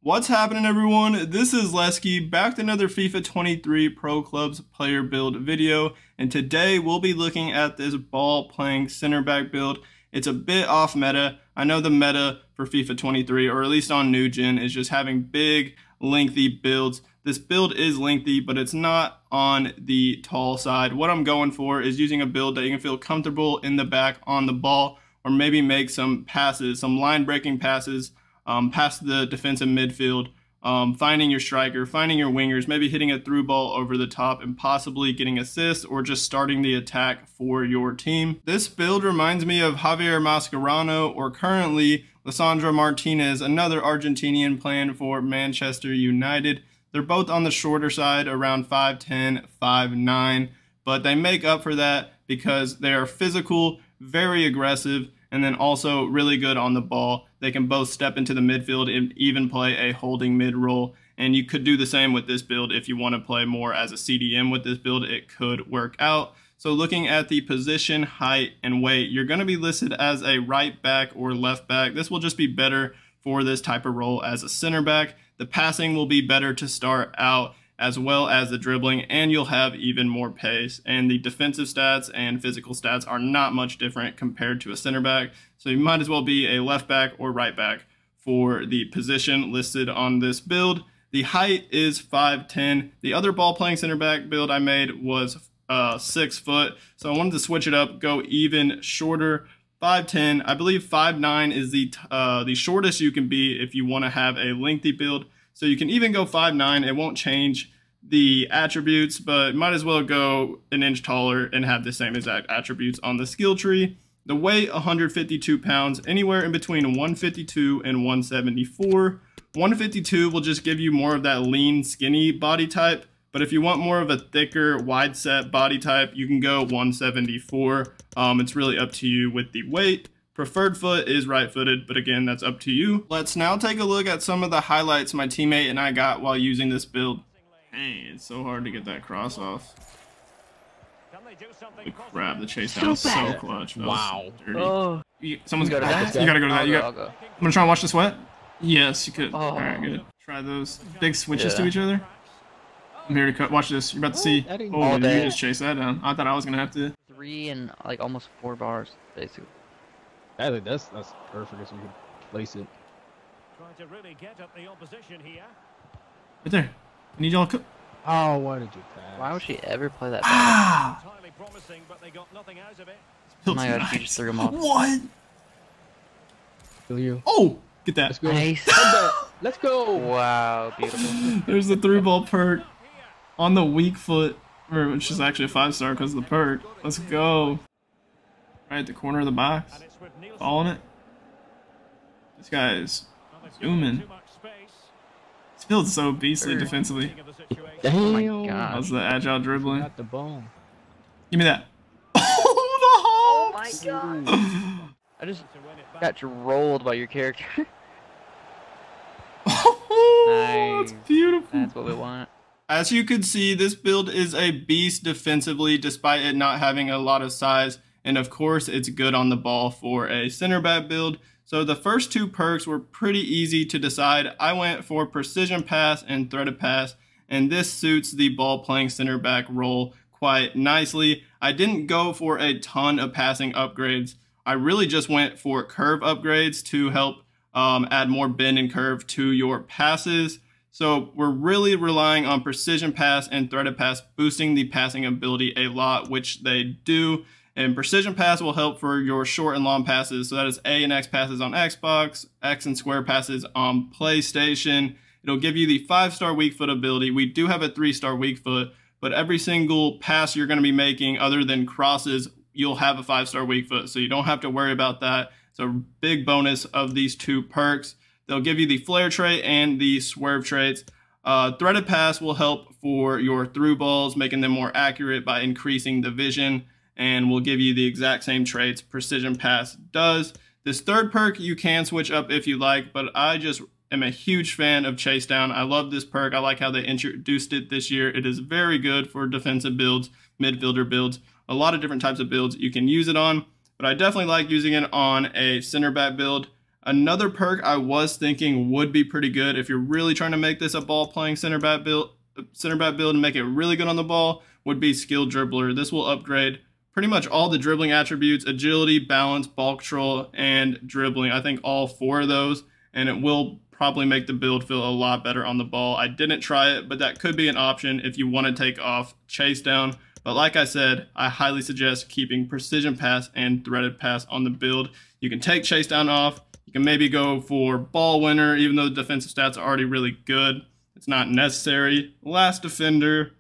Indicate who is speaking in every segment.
Speaker 1: What's happening, everyone? This is Lesky, back to another FIFA 23 Pro Clubs player build video, and today we'll be looking at this ball-playing center back build. It's a bit off meta. I know the meta for FIFA 23, or at least on new gen, is just having big, lengthy builds. This build is lengthy, but it's not on the tall side. What I'm going for is using a build that you can feel comfortable in the back on the ball, or maybe make some passes, some line-breaking passes, past the defensive midfield, finding your striker, finding your wingers, maybe hitting a through ball over the top and possibly getting assists or just starting the attack for your team. This build reminds me of Javier Mascherano, or currently Lisandro Martinez, another Argentinian playing for Manchester United. They're both on the shorter side, around 5'10", 5'9", but they make up for that because they are physical, very aggressive, and then also really good on the ball. They can both step into the midfield and even play a holding mid role. And you could do the same with this build if you want to play more as a CDM with this build. It could work out. So looking at the position, height, and weight, you're going to be listed as a right back or left back. This will just be better for this type of role as a center back. The passing will be better to start out, as well as the dribbling, and you'll have even more pace. And the defensive stats and physical stats are not much different compared to a center back. So you might as well be a left back or right back for the position listed on this build. The height is 5'10". The other ball playing center back build I made was 6 foot. So I wanted to switch it up, go even shorter. 5'10". I believe 5'9" is the shortest you can be if you want to have a lengthy build. So you can even go 5'9". It won't change the attributes, but might as well go an inch taller and have the same exact attributes on the skill tree. The weight, 152 pounds, anywhere in between 152 and 174. 152 will just give you more of that lean, skinny body type. But if you want more of a thicker, wide set body type, you can go 174. It's really up to you with the weight. Preferred foot is right-footed, but again, that's up to you. Let's now take a look at some of the highlights my teammate and I got while using this build. Dang, it's so hard to get that cross off. Holy crap, the chase down is so clutch.
Speaker 2: Wow.
Speaker 1: Oh. Someone's got
Speaker 2: that.
Speaker 1: You gotta go to that.
Speaker 2: I'll go.
Speaker 1: I'm gonna try and watch the sweat. Yes, you could.
Speaker 2: Oh.
Speaker 1: Alright, good. Try those big switches to each other. I'm here to cut. Watch this. You're about to see. Oh, you just chase that down. I thought I was gonna have to.
Speaker 2: 3 and like almost 4 bars, basically.
Speaker 3: I think that's perfect if you can place it.
Speaker 4: Trying to really get at the opposition here.
Speaker 1: Right there. I need y'all to cook.
Speaker 3: Oh, why did you pass?
Speaker 2: Why would she ever play that?
Speaker 4: Entirely promising, but they got nothing out of it.
Speaker 2: Oh my god, she just threw him off.
Speaker 1: What?
Speaker 3: Kill you.
Speaker 1: Oh, get that.
Speaker 3: Let's go.
Speaker 2: Nice.
Speaker 3: Let's go.
Speaker 2: Wow, beautiful.
Speaker 1: There's the through ball perk on the weak foot, which is actually a 5-star because of the perk. Let's go. Right at the corner of the box. Following it. This guy is zooming. This build's so beastly defensively.
Speaker 3: Damn.
Speaker 2: Oh my god.
Speaker 1: How's the agile dribbling?
Speaker 3: Got the bone.
Speaker 1: Give me that. Oh,
Speaker 2: Oh my god. I just got rolled by your character.
Speaker 1: Oh,
Speaker 2: Nice.
Speaker 1: that's beautiful.
Speaker 2: That's what we want.
Speaker 1: As you can see, this build is a beast defensively despite it not having a lot of size. And of course, it's good on the ball for a center back build. So the first 2 perks were pretty easy to decide. I went for precision pass and threaded pass, and this suits the ball playing center back role quite nicely. I didn't go for a ton of passing upgrades. I really just went for curve upgrades to help add more bend and curve to your passes. So we're really relying on precision pass and threaded pass, boosting the passing ability a lot, which they do. And precision pass will help for your short and long passes. So that is A and X passes on Xbox, X and square passes on PlayStation. It'll give you the 5-star weak foot ability. We do have a 3-star weak foot, but every single pass you're going to be making other than crosses, you'll have a 5-star weak foot. So you don't have to worry about that. It's a big bonus of these 2 perks. They'll give you the flare trait and the swerve traits. Threaded pass will help for your through balls, making them more accurate by increasing the vision, and will give you the exact same traits precision pass does. This 3rd perk you can switch up if you like, but I just am a huge fan of chase down. I love this perk. I like how they introduced it this year. It is very good for defensive builds, midfielder builds, a lot of different types of builds you can use it on, but I definitely like using it on a center back build. Another perk I was thinking would be pretty good if you're really trying to make this a ball playing center back build and make it really good on the ball would be skill dribbler. This will upgrade pretty much all the dribbling attributes: agility, balance, ball control, and dribbling. I think all 4 of those, and it will probably make the build feel a lot better on the ball. I didn't try it, but that could be an option if you want to take off chase down. But like I said, I highly suggest keeping precision pass and threaded pass on the build. You can take chase down off. You can maybe go for ball winner, even though the defensive stats are already really good. It's not necessary. Last defender,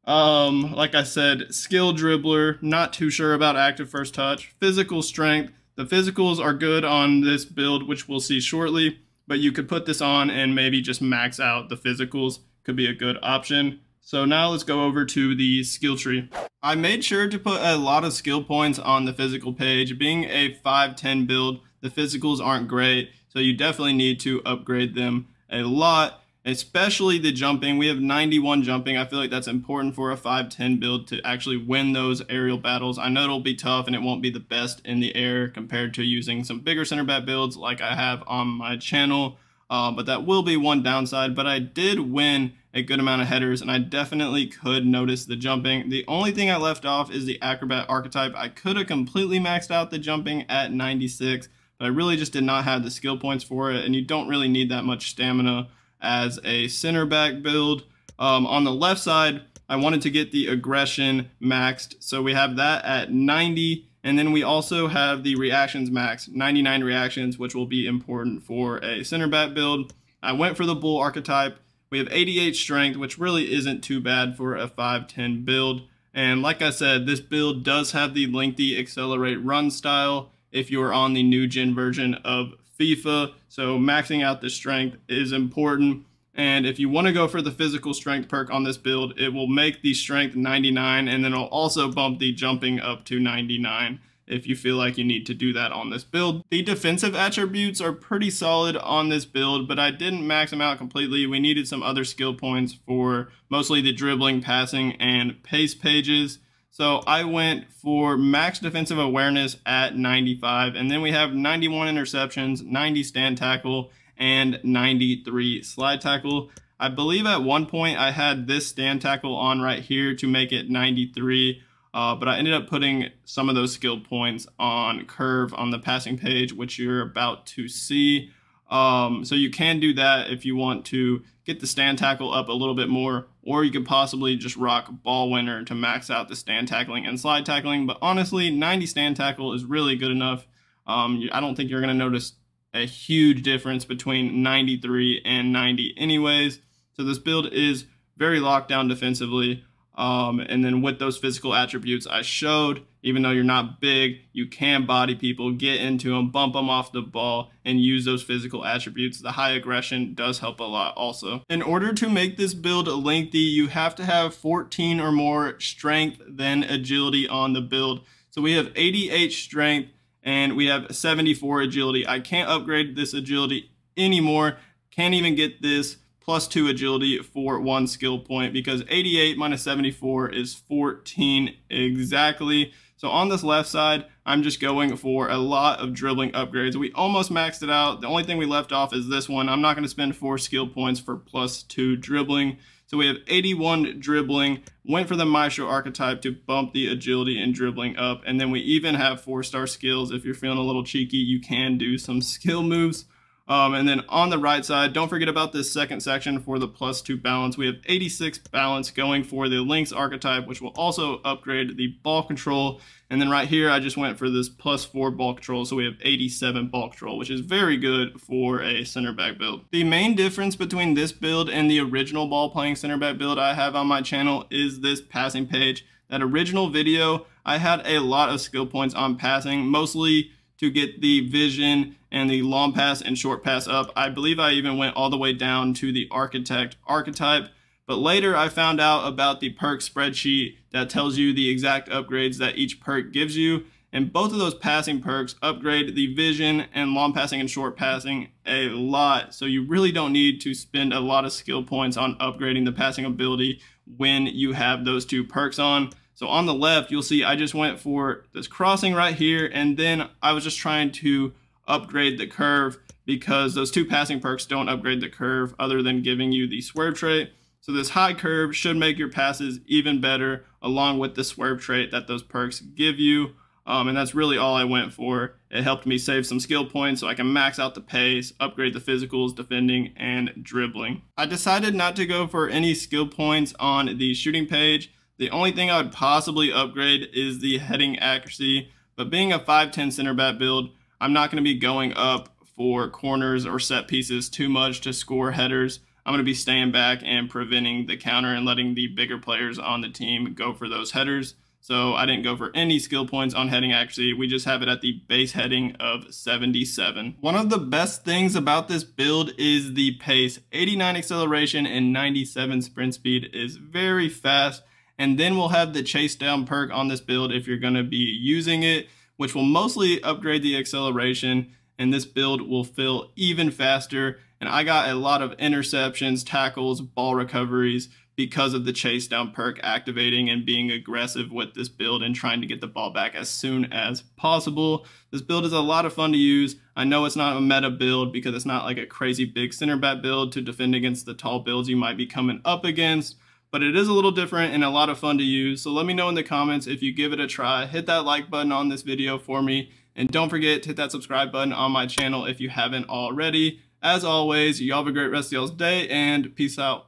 Speaker 1: like I said, skill dribbler, not too sure about active first touch. Physical strength. The physicals are good on this build, which we'll see shortly, but you could put this on and maybe just max out the physicals. Could be a good option. So now let's go over to the skill tree. I made sure to put a lot of skill points on the physical page. Being a 5'10" build, the physicals aren't great, so you definitely need to upgrade them a lot, especially the jumping. We have 91 jumping. I feel like that's important for a 5'10" build to actually win those aerial battles. I know it'll be tough and it won't be the best in the air compared to using some bigger center back builds like I have on my channel, but that will be one downside. But I did win a good amount of headers, and I definitely could notice the jumping. The only thing I left off is the acrobat archetype. I could have completely maxed out the jumping at 96, but I really just did not have the skill points for it, and you don't really need that much stamina as a center back build. On the left side, I wanted to get the aggression maxed, so we have that at 90, and then we also have the reactions max, 99 reactions, which will be important for a center back build. I went for the bull archetype. We have 88 strength, which really isn't too bad for a 5'10" build. And like I said, this build does have the lengthy accelerate run style if you're on the new gen version of FIFA. So maxing out the strength is important. And if you want to go for the physical strength perk on this build, it will make the strength 99, and then it'll also bump the jumping up to 99 if you feel like you need to do that on this build. The defensive attributes are pretty solid on this build, but I didn't max them out completely. We needed some other skill points for mostly the dribbling, passing, and pace pages. So I went for max defensive awareness at 95, and then we have 91 interceptions, 90 stand tackle, and 93 slide tackle. I believe at one point I had this stand tackle on right here to make it 93, but I ended up putting some of those skill points on curve on the passing page, which you're about to see. So you can do that if you want to get the stand tackle up a little bit more, or you could possibly just rock ball winner to max out the stand tackling and slide tackling. But honestly, 90 stand tackle is really good enough. I don't think you're going to notice a huge difference between 93 and 90 anyways. So this build is very locked down defensively. And then with those physical attributes I showed, even though you're not big, you can body people, get into them, bump them off the ball, and use those physical attributes. The high aggression does help a lot also. In order to make this build lengthy, you have to have 14 or more strength than agility on the build. So we have 88 strength and we have 74 agility. I can't upgrade this agility anymore. Can't even get this +2 agility for 1 skill point, because 88 minus 74 is 14 exactly. So on this left side, I'm just going for a lot of dribbling upgrades. We almost maxed it out. The only thing we left off is this one. I'm not going to spend 4 skill points for +2 dribbling. So we have 81 dribbling, went for the Maestro archetype to bump the agility and dribbling up. And then we even have 4-star skills. If you're feeling a little cheeky, you can do some skill moves. And then on the right side, don't forget about this second section for the +2 balance. We have 86 balance going for the Lynx archetype, which will also upgrade the ball control. And then right here, I just went for this +4 ball control. So we have 87 ball control, which is very good for a center back build. The main difference between this build and the original ball playing center back build I have on my channel is this passing page. That original video, I had a lot of skill points on passing, mostly to get the vision and the long pass and short pass up. I believe I even went all the way down to the architect archetype. But later I found out about the perk spreadsheet that tells you the exact upgrades that each perk gives you. And both of those passing perks upgrade the vision and long passing and short passing a lot. So you really don't need to spend a lot of skill points on upgrading the passing ability when you have those 2 perks on. So on the left, you'll see I just went for this crossing right here, and then I was just trying to upgrade the curve because those 2 passing perks don't upgrade the curve other than giving you the swerve trait. So this high curve should make your passes even better along with the swerve trait that those perks give you. And that's really all I went for. It helped me save some skill points so I can max out the pace, upgrade the physicals, defending, and dribbling. I decided not to go for any skill points on the shooting page. The only thing I would possibly upgrade is the heading accuracy, but being a 5'10" center back build, I'm not going to be going up for corners or set pieces too much to score headers. I'm going to be staying back and preventing the counter and letting the bigger players on the team go for those headers. So I didn't go for any skill points on heading accuracy. We just have it at the base heading of 77. One of the best things about this build is the pace. 89 acceleration and 97 sprint speed is very fast. And then we'll have the chase down perk on this build if you're going to be using it, which will mostly upgrade the acceleration. And this build will fill even faster. And I got a lot of interceptions, tackles, ball recoveries because of the chase down perk activating and being aggressive with this build and trying to get the ball back as soon as possible. This build is a lot of fun to use. I know it's not a meta build because it's not like a crazy big center back build to defend against the tall builds you might be coming up against, but it is a little different and a lot of fun to use. So let me know in the comments if you give it a try. Hit that like button on this video for me, and don't forget to hit that subscribe button on my channel if you haven't already. As always, y'all have a great rest of y'all's day, and peace out.